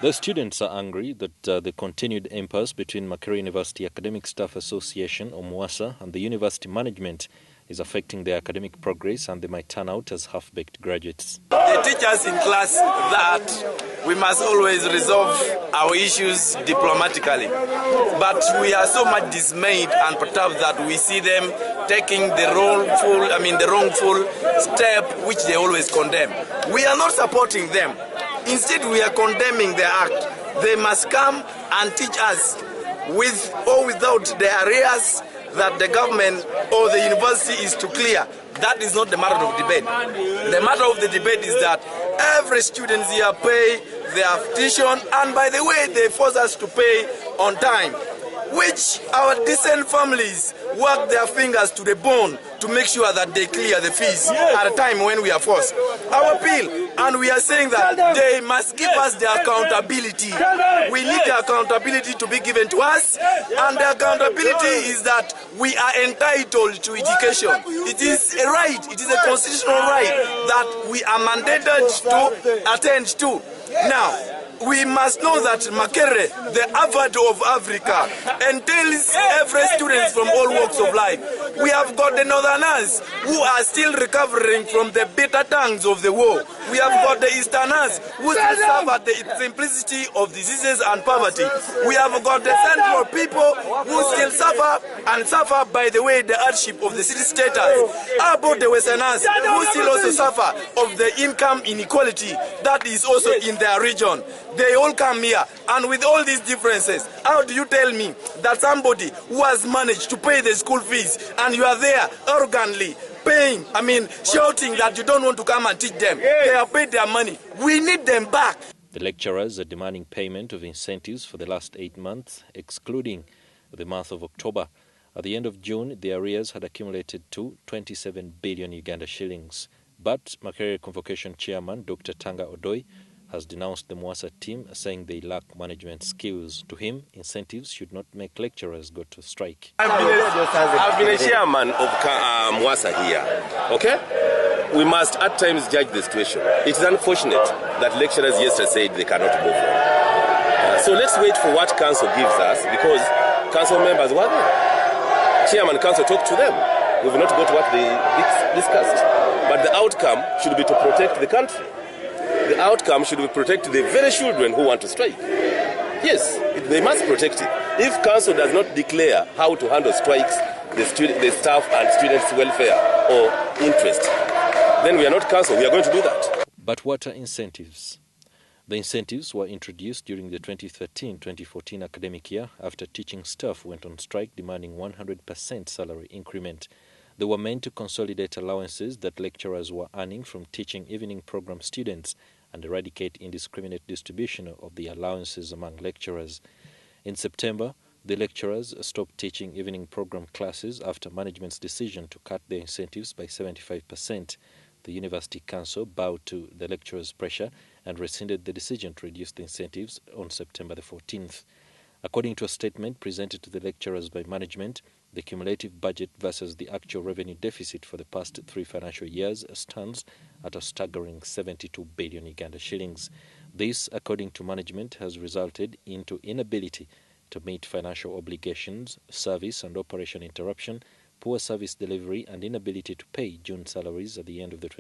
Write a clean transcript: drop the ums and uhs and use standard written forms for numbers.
The students are angry that the continued impasse between Makerere University Academic Staff Association, or MUASA, and the university management is affecting their academic progress, and they might turn out as half-baked graduates. They teach us in class that we must always resolve our issues diplomatically. But we are so much dismayed and perturbed that we see them taking the wrongful step which they always condemn. We are not supporting them. Instead, we are condemning their act. They must come and teach us, with or without the arrears that the government or the university is to clear. That is not the matter of debate. The matter of the debate is that every student here pay their tuition, and by the way, they force us to pay on time, which our decent families work their fingers to the bone to make sure that they clear the fees at a time when we are forced. Our appeal, and we are saying that they must give us the accountability. We need the accountability to be given to us, and the accountability is that we are entitled to education. It is a right, it is a constitutional right that we are mandated to attend to. Now, we must know that Makerere, the Harvard of Africa, entails every student from all walks of life. We have got the Northerners who are still recovering from the bitter pangs of the war. We have got the Easterners who still suffer the simplicity of diseases and poverty. We have got the Central people who still suffer by the way the hardship of the city status. How about the Westerners who still also suffer of the income inequality that is also in their region? They all come here, and with all these differences, how do you tell me that somebody who has managed to pay the school fees and you are there arrogantly paying, shouting that you don't want to come and teach them? They have paid their money. We need them back. The lecturers are demanding payment of incentives for the last 8 months, excluding the month of October. At the end of June, the arrears had accumulated to 27 billion Uganda shillings. But Makerere Convocation Chairman Dr. Tanga Odoi has denounced the MUASA team, saying they lack management skills. To him, incentives should not make lecturers go to strike. I've been a chairman of MUASA here, okay? We must at times judge the situation. It is unfortunate that lecturers yesterday said they cannot move on. So let's wait for what council gives us, because council members were there. Chairman council talked to them. We've not got what they discussed. But the outcome should be to protect the country. The outcome should be protect the very children who want to strike. Yes, they must protect it. If council does not declare how to handle strikes, the staff and students' welfare or interest, then we are not council. We are going to do that. But what are incentives? The incentives were introduced during the 2013-2014 academic year after teaching staff went on strike demanding 100% salary increment. They were meant to consolidate allowances that lecturers were earning from teaching evening program students and eradicate indiscriminate distribution of the allowances among lecturers. In September, the lecturers stopped teaching evening program classes after management's decision to cut their incentives by 75%. The University Council bowed to the lecturers' pressure and rescinded the decision to reduce the incentives on September the 14th. According to a statement presented to the lecturers by management, the cumulative budget versus the actual revenue deficit for the past 3 financial years stands at a staggering 72 billion Uganda shillings. This, according to management, has resulted into inability to meet financial obligations, service and operation interruption, poor service delivery, and inability to pay June salaries at the end of the